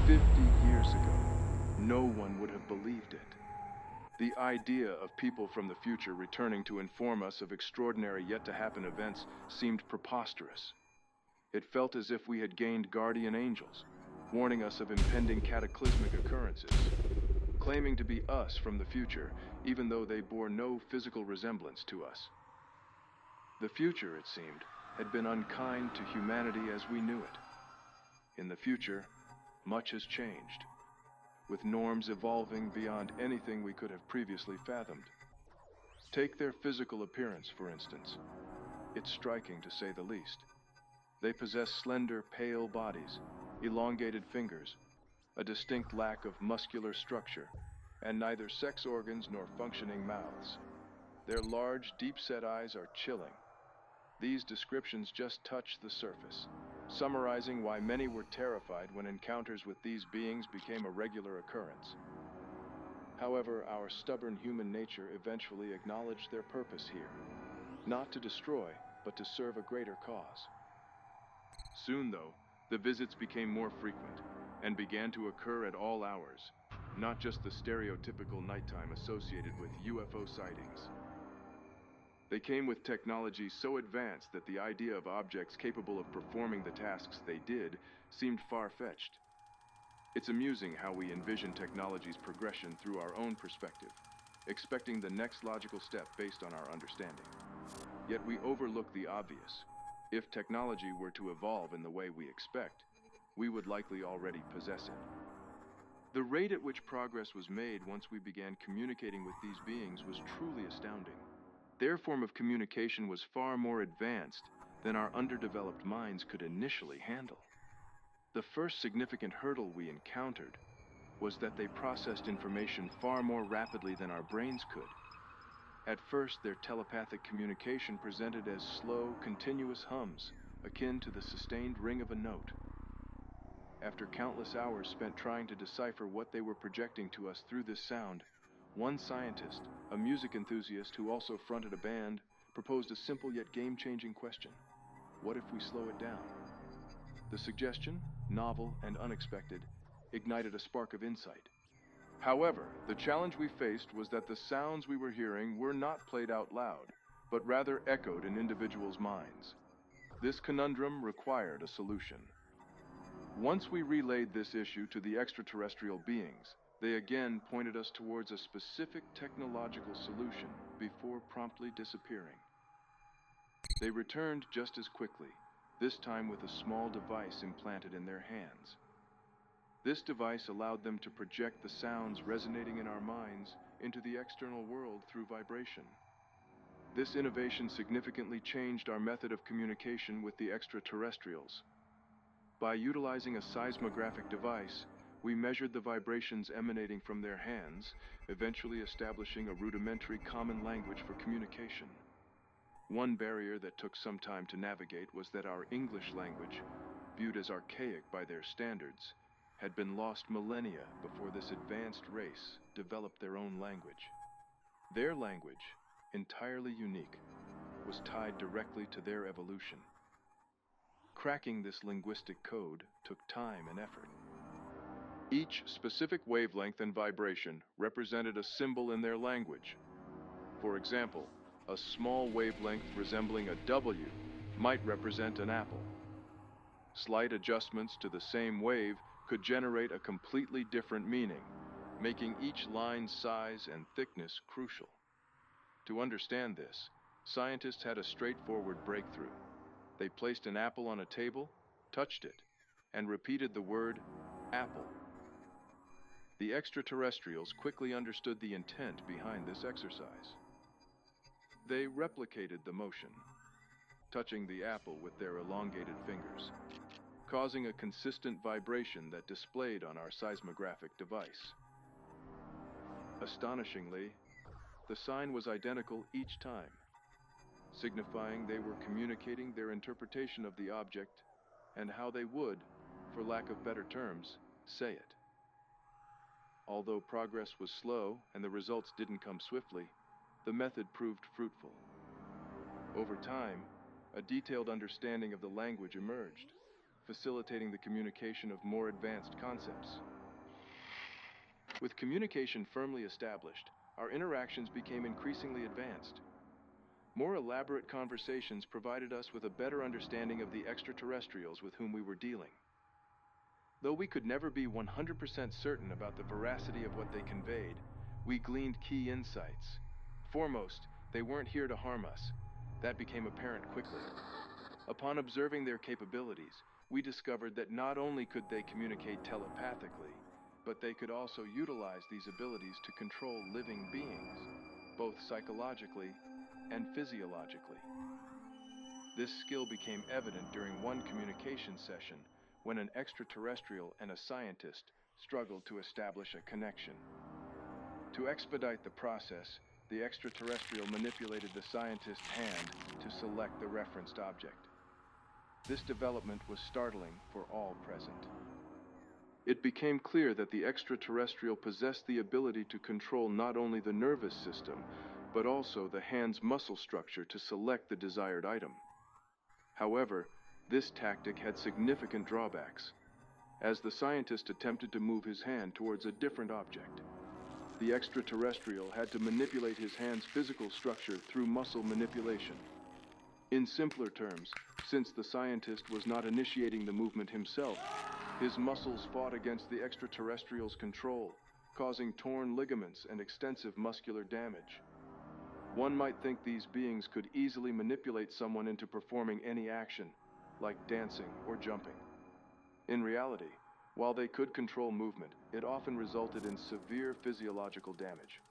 50 years ago, no one would have believed it. The idea of people from the future returning to inform us of extraordinary yet-to-happen events seemed preposterous. It felt as if we had gained guardian angels, warning us of impending cataclysmic occurrences, claiming to be us from the future, even though they bore no physical resemblance to us. The future, it seemed, had been unkind to humanity as we knew it. In the future, much has changed, with norms evolving beyond anything we could have previously fathomed. Take their physical appearance, for instance. It's striking, to say the least. They possess slender, pale bodies, elongated fingers, a distinct lack of muscular structure, and neither sex organs nor functioning mouths. Their large, deep-set eyes are chilling. These descriptions just touch the surface, summarizing why many were terrified when encounters with these beings became a regular occurrence. However, our stubborn human nature eventually acknowledged their purpose here, not to destroy, but to serve a greater cause. Soon, though, the visits became more frequent and began to occur at all hours, not just the stereotypical nighttime associated with UFO sightings. They came with technology so advanced that the idea of objects capable of performing the tasks they did seemed far-fetched. It's amusing how we envision technology's progression through our own perspective, expecting the next logical step based on our understanding. Yet we overlook the obvious. If technology were to evolve in the way we expect, we would likely already possess it. The rate at which progress was made once we began communicating with these beings was truly astounding. Their form of communication was far more advanced than our underdeveloped minds could initially handle. The first significant hurdle we encountered was that they processed information far more rapidly than our brains could. At first, their telepathic communication presented as slow, continuous hums, akin to the sustained ring of a note. After countless hours spent trying to decipher what they were projecting to us through this sound, one scientist, a music enthusiast who also fronted a band, proposed a simple yet game-changing question. What if we slow it down? The suggestion, novel and unexpected, ignited a spark of insight. However, the challenge we faced was that the sounds we were hearing were not played out loud, but rather echoed in individuals' minds. This conundrum required a solution. Once we relayed this issue to the extraterrestrial beings, they again pointed us towards a specific technological solution before promptly disappearing. They returned just as quickly, this time with a small device implanted in their hands. This device allowed them to project the sounds resonating in our minds into the external world through vibration. This innovation significantly changed our method of communication with the extraterrestrials. By utilizing a seismographic device, we measured the vibrations emanating from their hands, eventually establishing a rudimentary common language for communication. One barrier that took some time to navigate was that our English language, viewed as archaic by their standards, had been lost millennia before this advanced race developed their own language. Their language, entirely unique, was tied directly to their evolution. Cracking this linguistic code took time and effort. Each specific wavelength and vibration represented a symbol in their language. For example, a small wavelength resembling a W might represent an apple. Slight adjustments to the same wave could generate a completely different meaning, making each line's size and thickness crucial. To understand this, scientists had a straightforward breakthrough. They placed an apple on a table, touched it, and repeated the word apple. The extraterrestrials quickly understood the intent behind this exercise. They replicated the motion, touching the apple with their elongated fingers, causing a consistent vibration that displayed on our seismographic device. Astonishingly, the sign was identical each time, signifying they were communicating their interpretation of the object and how they would, for lack of better terms, say it. Although progress was slow and the results didn't come swiftly, the method proved fruitful. Over time, a detailed understanding of the language emerged. facilitating the communication of more advanced concepts. With communication firmly established, our interactions became increasingly advanced. More elaborate conversations provided us with a better understanding of the extraterrestrials with whom we were dealing. Though we could never be 100% certain about the veracity of what they conveyed, we gleaned key insights. Foremost, they weren't here to harm us. That became apparent quickly. Upon observing their capabilities, we discovered that not only could they communicate telepathically, but they could also utilize these abilities to control living beings, both psychologically and physiologically. This skill became evident during one communication session when an extraterrestrial and a scientist struggled to establish a connection. To expedite the process, the extraterrestrial manipulated the scientist's hand to select the referenced object. This development was startling for all present. It became clear that the extraterrestrial possessed the ability to control not only the nervous system, but also the hand's muscle structure to select the desired item. However, this tactic had significant drawbacks, as the scientist attempted to move his hand towards a different object. The extraterrestrial had to manipulate his hand's physical structure through muscle manipulation. In simpler terms, since the scientist was not initiating the movement himself, his muscles fought against the extraterrestrial's control, causing torn ligaments and extensive muscular damage. One might think these beings could easily manipulate someone into performing any action, like dancing or jumping. In reality, while they could control movement, it often resulted in severe physiological damage.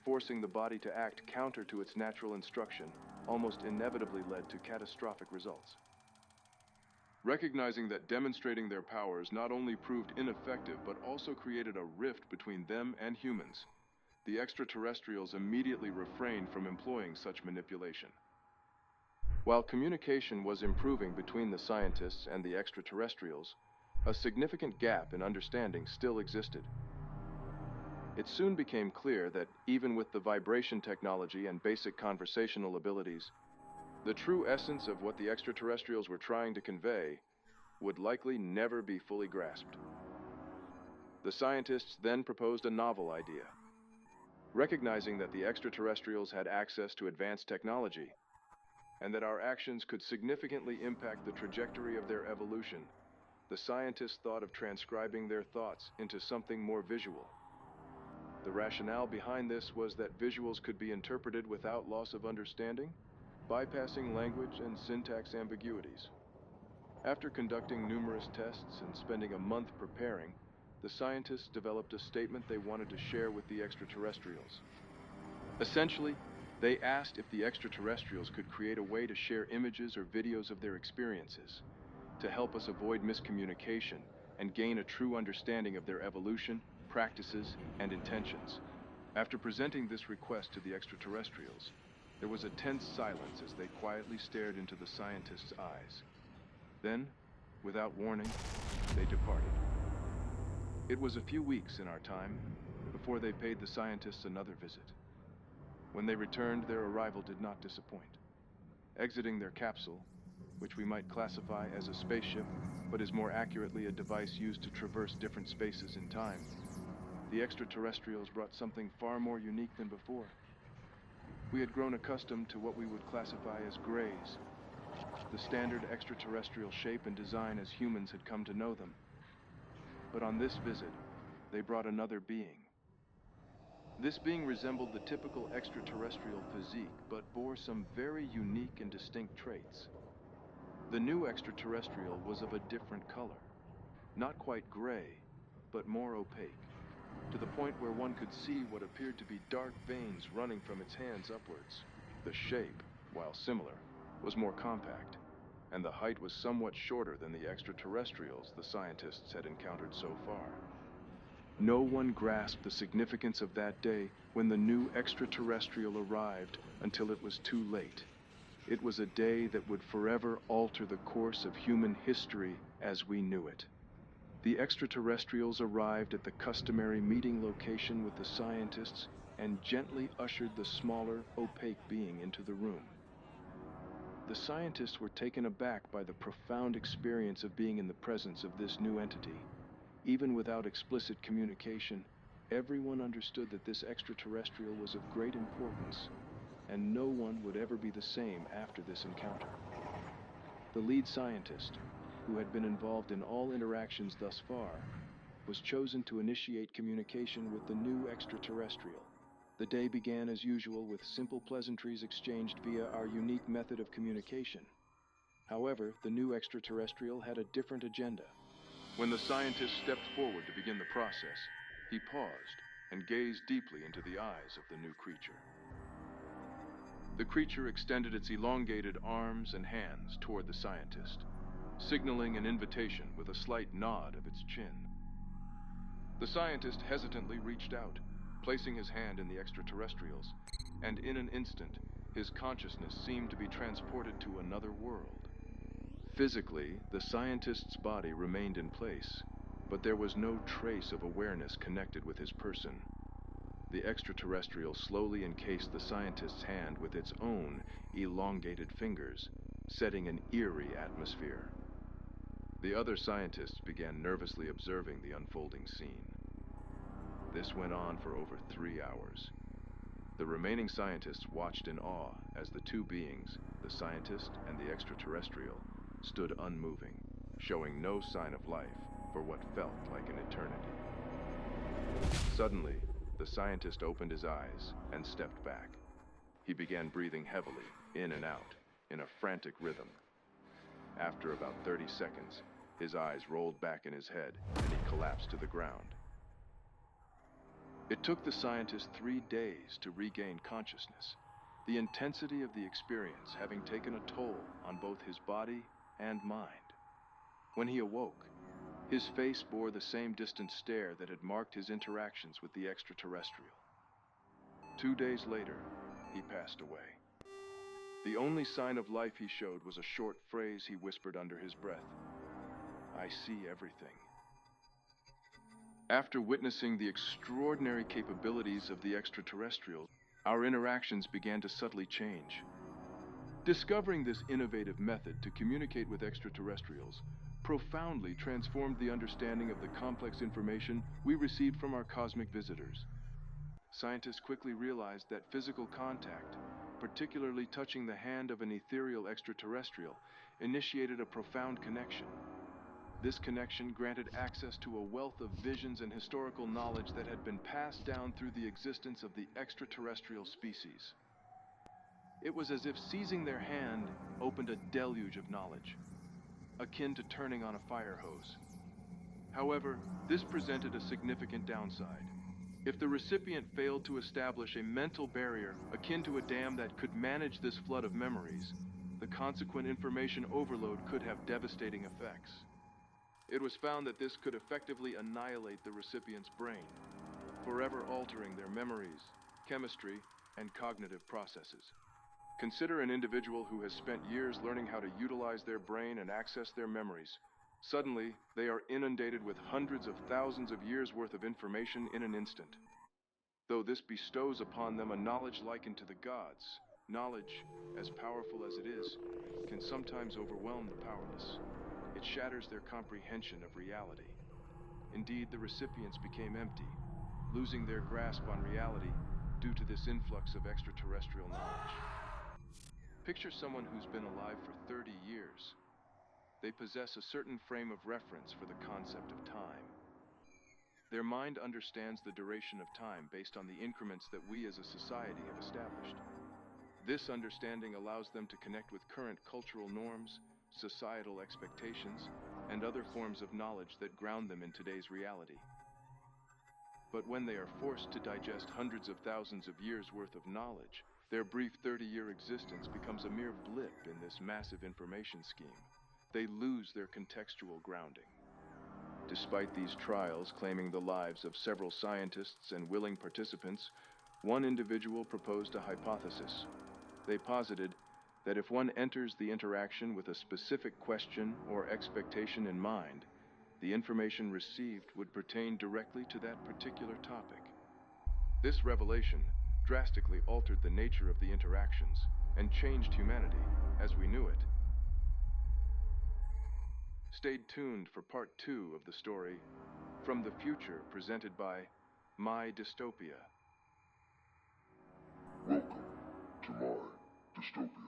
Forcing the body to act counter to its natural instruction almost inevitably led to catastrophic results. Recognizing that demonstrating their powers not only proved ineffective but also created a rift between them and humans, the extraterrestrials immediately refrained from employing such manipulation. While communication was improving between the scientists and the extraterrestrials, a significant gap in understanding still existed. It soon became clear that even with the vibration technology and basic conversational abilities, the true essence of what the extraterrestrials were trying to convey would likely never be fully grasped. The scientists then proposed a novel idea. Recognizing that the extraterrestrials had access to advanced technology, and that our actions could significantly impact the trajectory of their evolution, the scientists thought of transcribing their thoughts into something more visual. The rationale behind this was that visuals could be interpreted without loss of understanding, bypassing language and syntax ambiguities. After conducting numerous tests and spending a month preparing, the scientists developed a statement they wanted to share with the extraterrestrials. Essentially, they asked if the extraterrestrials could create a way to share images or videos of their experiences, to help us avoid miscommunication and gain a true understanding of their evolution, practices, and intentions. After presenting this request to the extraterrestrials, there was a tense silence as they quietly stared into the scientists' eyes. Then, without warning, they departed. It was a few weeks in our time before they paid the scientists another visit. When they returned, their arrival did not disappoint. Exiting their capsule, which we might classify as a spaceship, but is more accurately a device used to traverse different spaces in time, the extraterrestrials brought something far more unique than before. We had grown accustomed to what we would classify as grays, the standard extraterrestrial shape and design as humans had come to know them. But on this visit, they brought another being. This being resembled the typical extraterrestrial physique, but bore some very unique and distinct traits. The new extraterrestrial was of a different color, not quite gray, but more opaque, to the point where one could see what appeared to be dark veins running from its hands upwards. The shape, while similar, was more compact, and the height was somewhat shorter than the extraterrestrials the scientists had encountered so far. No one grasped the significance of that day when the new extraterrestrial arrived until it was too late. It was a day that would forever alter the course of human history as we knew it. The extraterrestrials arrived at the customary meeting location with the scientists and gently ushered the smaller, opaque being into the room. the scientists were taken aback by the profound experience of being in the presence of this new entity. Even without explicit communication, everyone understood that this extraterrestrial was of great importance, and no one would ever be the same after this encounter. The lead scientist, who had been involved in all interactions thus far, was chosen to initiate communication with the new extraterrestrial. The day began as usual with simple pleasantries exchanged via our unique method of communication. However, the new extraterrestrial had a different agenda. When the scientist stepped forward to begin the process, he paused and gazed deeply into the eyes of the new creature. The creature extended its elongated arms and hands toward the scientist, signaling an invitation with a slight nod of its chin. The scientist hesitantly reached out, placing his hand in the extraterrestrial's, and in an instant, his consciousness seemed to be transported to another world. Physically, the scientist's body remained in place, but there was no trace of awareness connected with his person. The extraterrestrial slowly encased the scientist's hand with its own elongated fingers, setting an eerie atmosphere. The other scientists began nervously observing the unfolding scene. This went on for over 3 hours. The remaining scientists watched in awe as the two beings, the scientist and the extraterrestrial, stood unmoving, showing no sign of life for what felt like an eternity. Suddenly, the scientist opened his eyes and stepped back. He began breathing heavily, in and out, in a frantic rhythm. After about 30 seconds, his eyes rolled back in his head and he collapsed to the ground. It took the scientist 3 days to regain consciousness, the intensity of the experience having taken a toll on both his body and mind. When he awoke, his face bore the same distant stare that had marked his interactions with the extraterrestrial. 2 days later, he passed away. The only sign of life he showed was a short phrase he whispered under his breath: "I see everything." After witnessing the extraordinary capabilities of the extraterrestrial, our interactions began to subtly change. Discovering this innovative method to communicate with extraterrestrials profoundly transformed the understanding of the complex information we received from our cosmic visitors. Scientists quickly realized that physical contact, particularly touching the hand of an ethereal extraterrestrial, initiated a profound connection. This connection granted access to a wealth of visions and historical knowledge that had been passed down through the existence of the extraterrestrial species. It was as if seizing their hand opened a deluge of knowledge, akin to turning on a fire hose. However, this presented a significant downside. If the recipient failed to establish a mental barrier akin to a dam that could manage this flood of memories, the consequent information overload could have devastating effects. It was found that this could effectively annihilate the recipient's brain, forever altering their memories, chemistry, and cognitive processes. Consider an individual who has spent years learning how to utilize their brain and access their memories. Suddenly, they are inundated with hundreds of thousands of years' worth of information in an instant. Though this bestows upon them a knowledge likened to the gods, knowledge, as powerful as it is, can sometimes overwhelm the powerless. It shatters their comprehension of reality. Indeed, the recipients became empty, losing their grasp on reality due to this influx of extraterrestrial knowledge. Picture someone who's been alive for 30 years. They possess a certain frame of reference for the concept of time. Their mind understands the duration of time based on the increments that we as a society have established. This understanding allows them to connect with current cultural norms, societal expectations, and other forms of knowledge that ground them in today's reality. But when they are forced to digest hundreds of thousands of years' worth of knowledge, their brief 30-year existence becomes a mere blip in this massive information scheme. They lose their contextual grounding. Despite these trials claiming the lives of several scientists and willing participants, one individual proposed a hypothesis. They posited that if one enters the interaction with a specific question or expectation in mind, the information received would pertain directly to that particular topic. This revelation drastically altered the nature of the interactions, and changed humanity as we knew it. Stay tuned for part 2 of the story, From the Future, presented by My Dystopia. Welcome to My Dystopia.